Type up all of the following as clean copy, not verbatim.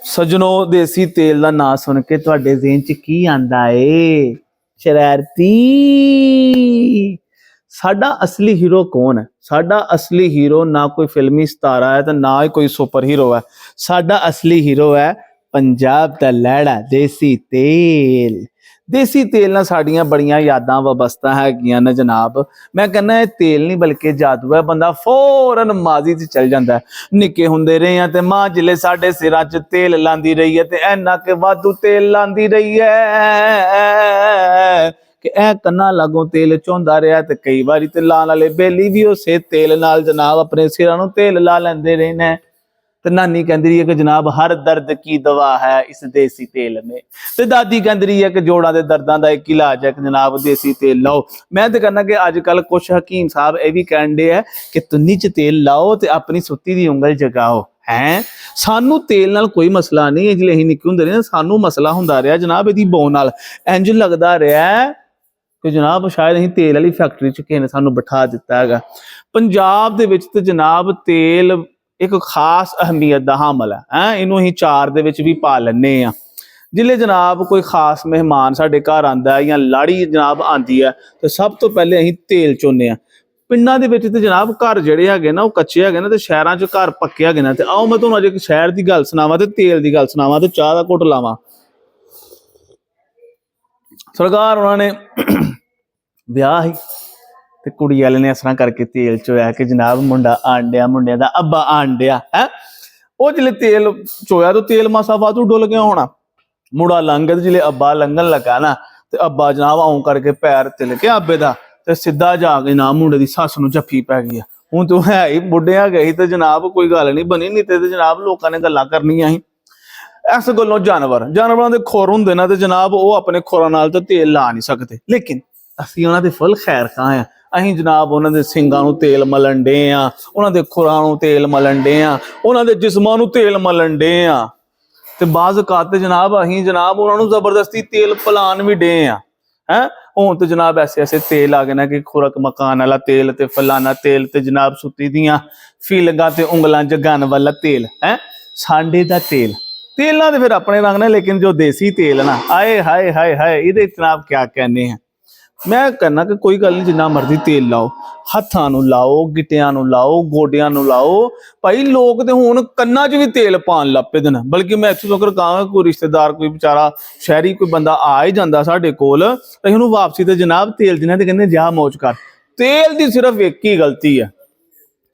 सजनों देसी तेल का नाम सुन के तुहाडे ज़हन च की आंदा है? शरारती। साडा असली हीरो कौन है? साडा असली हीरो ना कोई फिल्मी सितारा है तो ना ही कोई सुपर हीरो है। साडा असली हीरो है पंजाब दा लैड़ा देसी तेल। देसी तेल नाल साड़ियां बड़ियां यादां वाबस्ता हैगियां ने जनाब। मैं कहना ये तेल नहीं बल्कि जादू है, बंदा फौरन माजी च चल जाता है। निक्के हुंदे रहे हैं ते मां जिले साडे सिरां च तेल लांदी रही है ते ऐना के वाधू तेल लांदी रही है कि ऐ कन्ना लागों तेल चौंदा रहा ते कई बारी ते लाने वाले बेली भी उसे तेल नाल जनाब अपने सिरां नूं तेल ला लैंदे रहे ने। तो नानी कहती रही है कि जनाब हर दर्द की दवा है इस देसी तेल में। तो दादी कहती रही है कि जोड़ों के दर्दों का एक इलाज है कि जनाब देसी तेल लाओ। मैं तो कहना कि अजकल कुछ हकीम साहब ये भी कहन दे है कि तुन्नी च तेल लाओ तो अपनी सुत्ती दी उंगल जगाओ। हैं सानू तेल नाल कोई मसला नहीं है, जिले असीं निक्के हुंदे रहे सानू मसला हुंदा रहा जनाब इहदी बौ नाल। इंज लगदा रहा कि जनाब शायद असीं तेल वाली फैक्ट्री च किसी ने सानू बिठा दिता है। पंजाब दे विच ते जनाब तेल एक खास अहमियत का हामल है। इनू असीं चार दे विच भी पा लैंदे आ। जिले जनाब कोई खास मेहमान साडे घर आंदा है या लाड़ी जनाब आंदी है तो सब तो पहले असीं तेल चोने आ। पिंडां दे विच ते जनाब घर जिहड़े हैगे ना वो कच्चे हैगे ना ते शहरां च घर पक्के हैगे ना। ते आओ मैं तुहानूं अज एक शहर दी गल सुणावां ते तेल दी गल सुणावां ते चाह दा घुट लावां। सरकार उन्होंने ब्याह ही ते कुड़ी वाले ने इस तरह करके तेल चोया कि जनाब मुंडा आन डिया, मुंडे दा अब्बा आन डिया है। वो जिले तेल चोया तो तेल मासा वाधू डुल गया होना। मुड़ा लंघ गया, जिले अब्बा लंघन लगा ना तो अब्बा जनाब आऊं करके पैर तिलके अब्बे दा ते सीधा जाके जनाब मुंडे दी सस नूं जफ्फी पै गई। हुण तूं है ही बुढ़िया गई तो जनाब कोई गल नहीं बनी, नहीं तो जनाब लोगों ने गल्लां करनियां ही। इस गल्लों जानवरों के खुर हुंदे ना ते जनाब वो अपने खुरां नाल ते तेल ला नहीं सकते, लेकिन असीं उन्हां दे फुल खैर खां आ। असीं जनाब उन्हां दे सिंगां नूं तेल मलन डे आ, उन्हां दे खुरां नूं तेल मलन डे आ, उन्हां दे जिस्मां नूं तेल मलन डे आ ते बाज़ औकात जनाब असीं जनाब उन्हां नूं जबरदस्ती तेल पिलान भी डे आ। हैं हुण ते जनाब ऐसे ऐसे तेल आ गए ना कि खुरक मकान वाला तेल ते फलाना तेल ते जनाब सुत्ती दियां फीलगां ते उंगलां जगाने वाला तेल है सांडे दा तेल। तेलां ते फिर अपने रंग ने, लेकिन जो देसी तेल ना आए हाय हाय हाय इहदे जनाब क्या कहने हैं। मैं कहना कि कोई गल नहीं, जिन्ना मर्जी तेल लाओ, हत्थां नूं लाओ, गिट्टियां नूं लाओ, गोडियां नूं लाओ। भाई लोग ते हुण कन्नां च भी तेल पान लग पे न। बल्कि मैं इत्थों तक कहां कोई रिश्तेदार कोई बेचारा शहरी कोई बंदा आ ही जांदा साडे कोल ते उहनूं वापसी ते जनाब तेल दिना ते कहंदे जा मौज कर। तेल दी सिर्फ एक ही गलती है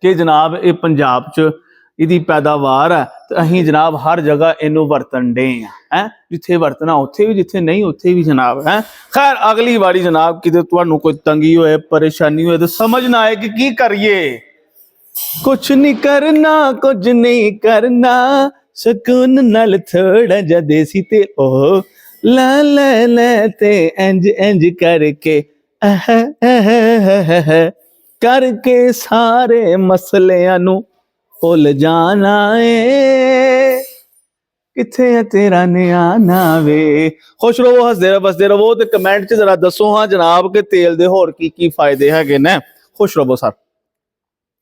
कि जनाब ये पंजाब च इहदी पैदावार है तो असीं जनाब हर जगह इनू वरतन डे हैं। जिथे वरतना उत्थे भी, जिथे नहीं उत्थे भी जनाब है। खैर अगली बारी जनाब किते तुहानू कोई तंगी होए परेशानी होए तो समझ ना आए कि की करिए। कुछ नहीं करना, कुछ नहीं करना, सुकून नाल थोड़ा जा देसी तेल ओ ला ला ला ते इंज इंज करके करके सारे मसलियां नू भुल जाना है। किथे है तेरा न्याना वे। खुश रहो, हसदे रहो, बसदे रहो। तो कमेंट च जरा दसो हाँ जनाब के तेल दे होर की फायदे हैगे ने। खुश रहो सर।